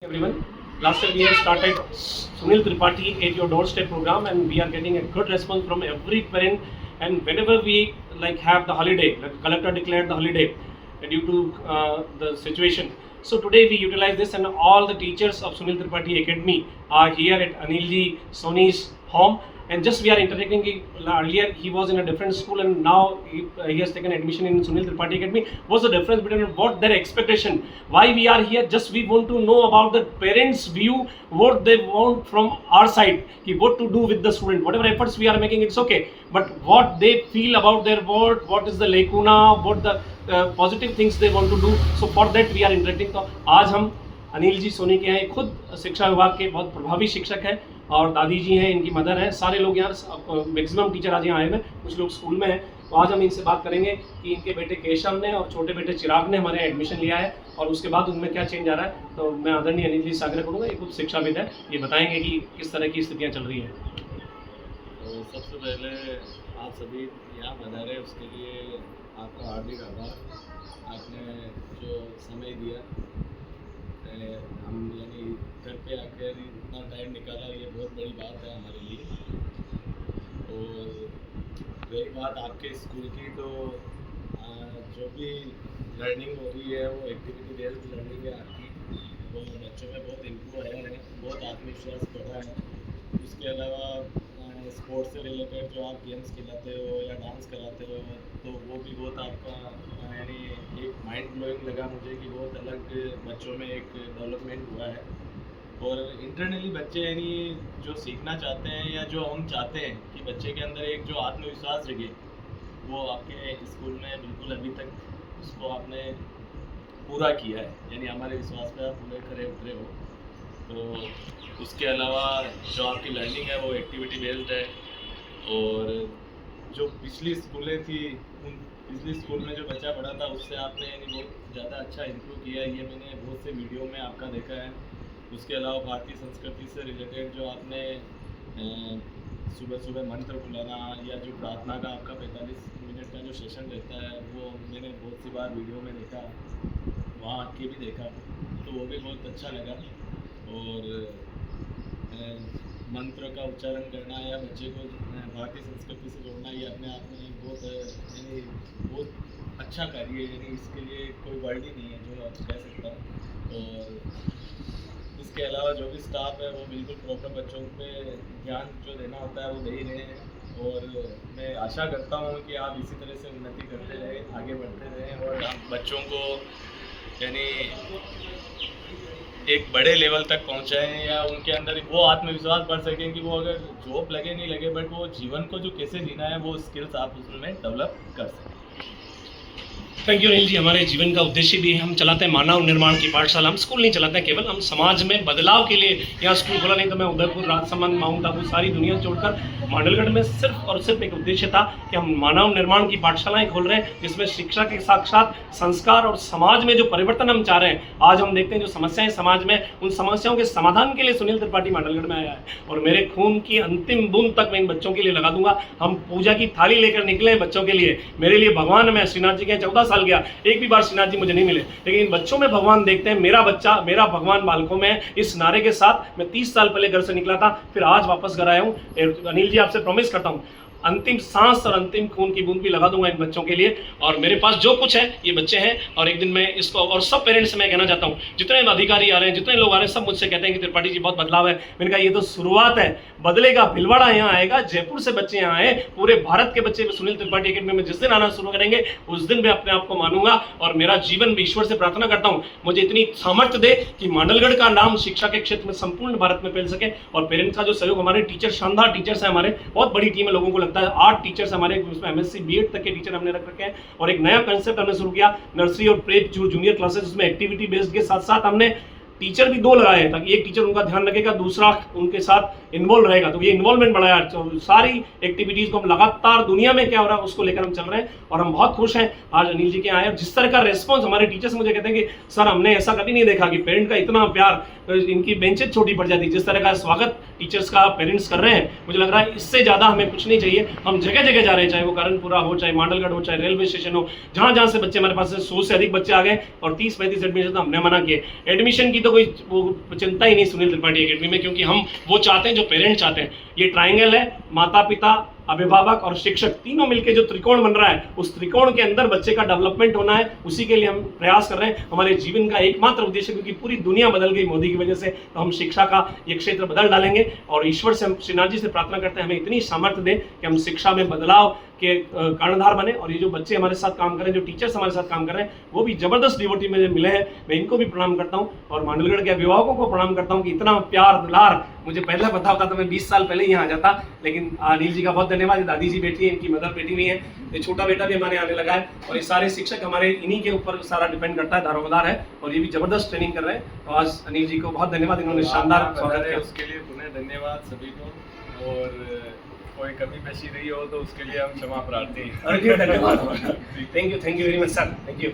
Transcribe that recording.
everyone. Last year we had started Sunil Tripathi at your doorstep program, and we are getting a good response from every parent. And whenever we have the holiday, like collector declared the holiday due to the situation. So today we utilize this, and all the teachers of Sunil Tripathi Academy are here at Anilji Sony's home. And just we are interacting. Earlier he was in a different school, and now he has taken admission in Sunil Tripathi Academy. What's the difference between what their expectation? Why we are here? Just we want to know about the parents' view, what they want from our side, what to do with the student. Whatever efforts we are making, it's okay. But what they feel about their word, what is the lacuna, what the positive things they want to do. So for that we are interacting. तो आज हम अनिल जी सोनी के हैं, खुद शिक्षा विभाग के बहुत प्रभावी शिक्षक हैं, और दादी जी हैं, इनकी मदर हैं, सारे लोग यहाँ मैक्सिमम टीचर आज यहाँ आए हैं, कुछ लोग स्कूल में हैं। तो आज हम इनसे बात करेंगे कि इनके बेटे केशव ने और छोटे बेटे चिराग ने हमारे एडमिशन लिया है, और उसके बाद उनमें क्या चेंज आ रहा है। तो मैं आदरणीय अनिल जी से आग्रह करूँगा, ये खुद शिक्षाविद है, ये बताएंगे कि किस तरह की स्थितियाँ चल रही हैं। तो सबसे पहले आप सभी यहाँ पधारे, उसके लिए आपका हार्दिक आभार। आपने जो समय दिया, हम यानी घर पे आकर इतना टाइम निकाला, ये बहुत बड़ी बात है हमारे लिए। और रही बात आपके स्कूल की, तो जो भी लर्निंग हो रही है वो एक्टिविटी बेस्ड लर्निंग है आपकी, वो बच्चों में बहुत इम्प्रूव है, बहुत आत्मविश्वास बढ़ा है। उसके अलावा स्पोर्ट्स से रिलेटेड जो आप गेम्स खिलाते हो या डांस कराते हो, तो वो भी बहुत आपका यानी एक माइंड ब्लोइंग लगा मुझे कि बहुत अलग बच्चों में एक डेवलपमेंट हुआ है। और इंटरनली बच्चे यानी जो सीखना चाहते हैं या जो हम चाहते हैं कि बच्चे के अंदर एक जो आत्मविश्वास जगे, वो आपके स्कूल में बिल्कुल अभी तक उसको आपने पूरा किया है, यानी हमारे विश्वास पे आप पूरे खरे उतरे हो। तो उसके अलावा जो आपकी लर्निंग है वो एक्टिविटी बेस्ड है, और जो पिछली स्कूलें थी उन पिछली स्कूल में जो बच्चा पढ़ा था उससे आपने यानी बहुत ज़्यादा अच्छा इम्प्रूव किया है, ये मैंने बहुत से वीडियो में आपका देखा है। उसके अलावा भारतीय संस्कृति से रिलेटेड जो आपने सुबह सुबह मंत्र बुलाना या जो प्रार्थना का आपका 45 मिनट का जो सेशन रहता है, वो मैंने बहुत सी बार वीडियो में देखा, वहाँ आके भी देखा, तो वो भी बहुत अच्छा लगा। और मंत्र का उच्चारण करना या बच्चे को भारतीय संस्कृति से जोड़ना, ये अपने आप में बहुत यानी बहुत अच्छा कार्य है, यानी इसके लिए कोई वर्ड ही नहीं है जो आप कह सकता हूँ। और इसके अलावा जो भी स्टाफ है वो बिल्कुल प्रॉपर बच्चों पे ध्यान जो देना होता है वो दे ही रहे हैं, और मैं आशा करता हूँ कि आप इसी तरह से उन्नति करते रहें, आगे बढ़ते रहें, और आप बच्चों को यानी एक बड़े लेवल तक पहुंचाएं, या उनके अंदर वो आत्मविश्वास बढ़ सकें कि वो अगर जॉब लगे नहीं लगे, बट वो जीवन को जो कैसे जीना है वो स्किल्स आप उसमें डेवलप कर सकें। Thank you Anil ji. हमारे जीवन का उद्देश्य भी है, हम चलाते हैं मानव निर्माण की पाठशाला। हम स्कूल नहीं चलाते हैं केवल, हम समाज में बदलाव के लिए यहाँ स्कूल खोला। नहीं तो मैं उदयपुर, राजसमंद, माउंट आबू सारी दुनिया छोड़कर मांडलगढ़ में सिर्फ और सिर्फ एक उद्देश्य था कि हम मानव निर्माण की पाठशालाएं खोल रहे हैं, जिसमें शिक्षा के साथ साथ संस्कार और समाज में जो परिवर्तन हम चाह रहे हैं। आज हम देखते हैं जो समस्याएं समाज में, उन समस्याओं के समाधान के लिए सुनील त्रिपाठी मांडलगढ़ में आया है, और मेरे खून की अंतिम बूंद तक मैं इन बच्चों के लिए लगा दूंगा। हम पूजा की थाली लेकर निकले हैं बच्चों के लिए। मेरे लिए भगवान, मैं श्रीनाथ जी के 14 साल गया, एक भी बार श्रीनाथ जी मुझे नहीं मिले, लेकिन इन बच्चों में भगवान देखते हैं। मेरा बच्चा, मेरा भगवान बालकों में, इस नारे के साथ मैं 30 साल पहले घर से निकला था, फिर आज वापस घर आया हूँ। अनिल जी, आपसे प्रॉमिस करता हूँ अंतिम सांस और अंतिम खून की बूंद भी लगा दूंगा इन बच्चों के लिए। और मेरे पास जो कुछ है ये बच्चे हैं, और एक दिन मैं इसको, और सब पेरेंट्स से मैं कहना चाहता हूँ, जितने अधिकारी आ रहे हैं, जितने लोग आ रहे हैं, सब मुझसे कहते हैं कि त्रिपाठी जी बहुत बदलाव है। मैंने कहा ये तो शुरुआत है, बदलेगा। भिलवाड़ा यहाँ आएगा, जयपुर से बच्चे यहाँ आए, पूरे भारत के बच्चे सुनील त्रिपाठी अकेडमी में जिस दिन आना शुरू करेंगे उस दिन मैं अपने आप को मानूंगा। और मेरा जीवन भी ईश्वर से प्रार्थना करता हूँ मुझे इतनी सामर्थ्य दे कि मांडलगढ़ का नाम शिक्षा के क्षेत्र में संपूर्ण भारत में फैल सके। और पेरेंट्स का जो सहयोग, हमारे टीचर शानदार टीचर्स हैं, हमारे बहुत बड़ी टीम है, लोगों को लगता है 8 टीचर्स हमारे, उसमें एमएससी बीएड तक के टीचर हमने रख रखे हैं। और एक नया कंसेप्ट हमने शुरू किया, नर्सरी और प्रेप जो जूनियर क्लासेस, उसमें एक्टिविटी बेस्ड के साथ साथ हमने टीचर भी 2 लगाए हैं, ताकि एक टीचर उनका ध्यान रखेगा, दूसरा उनके साथ इन्वॉल्व रहेगा। तो ये इन्वॉल्वमेंट बढ़ाया, तो सारी एक्टिविटीज को हम लगातार दुनिया में क्या हो रहा है उसको लेकर हम चल रहे हैं, और हम बहुत खुश हैं आज अनिल जी के आए। जिस तरह का रेस्पॉन्स हमारे टीचर्स मुझे कहते हैं कि सर हमने ऐसा कभी नहीं देखा कि पेरेंट का इतना प्यार, इनकी बेंचेज छोटी पड़ जाती, जिस तरह का स्वागत टीचर्स का पेरेंट्स कर रहे हैं, मुझे लग रहा है इससे ज़्यादा हमें कुछ नहीं चाहिए। हम जगह जगह जा रहे हैं, चाहे वो कारणपुरा हो, चाहे मांडलगढ़ हो, चाहे रेलवे स्टेशन हो, जहाँ जहाँ से बच्चे, हमारे पास 100 से अधिक बच्चे आ गए और 30-35 एडमिशन हमने मना किए। एडमिशन की तो तो कोई वो चिंता ही नहीं सुनील त्रिपाठी एकेडमी में, क्योंकि हम वो चाहते हैं जो पेरेंट्स चाहते हैं। ये ट्राइंगल है, माता पिता, अभिभावक और शिक्षक तीनों मिलकर जो त्रिकोण बन रहा है, उस त्रिकोण के अंदर बच्चे का डेवलपमेंट होना है, उसी के लिए हम प्रयास कर रहे हैं। हमारे जीवन का एकमात्र उद्देश्य, क्योंकि पूरी दुनिया बदल गई मोदी की वजह से, तो हम शिक्षा का ये क्षेत्र बदल डालेंगे और ईश्वर से, हम श्रीनाथ जी से प्रार्थना करते हैं हमें इतनी सामर्थ्य दें कि हम शिक्षा में बदलाव के कर्णधार बने। और ये जो बच्चे हमारे साथ काम कर रहे हैं, जो टीचर्स हमारे साथ काम कर रहे हैं, वो भी जबरदस्त डिवोटी में मिले हैं। मैं इनको भी प्रणाम करता हूँ और मांडलगढ़ के अभिभावकों को प्रणाम करता हूँ कि इतना प्यार दुलार मुझे पहले पता होता तो मैं 20 साल पहले यहाँ आ जाता। लेकिन अनिल जी का बहुत धन्यवाद। दादी जी बैठी है, इनकी मदर बैठी हुई है, ये छोटा बेटा भी हमारे आने लगा है और ये सारे शिक्षक हमारे इन्हीं के ऊपर सारा डिपेंड करता है, दारोमदार है और ये भी जबरदस्त ट्रेनिंग कर रहे हैं। तो आज अनिल जी को बहुत धन्यवाद, इन्होंने शानदार स्वागत किया। उसके लिए पुनः धन्यवाद सभी को, और कोई कमी पेशी रही हो तो उसके लिए हम क्षमा प्रार्थी। धन्यवाद। Thank you very much sir, thank you.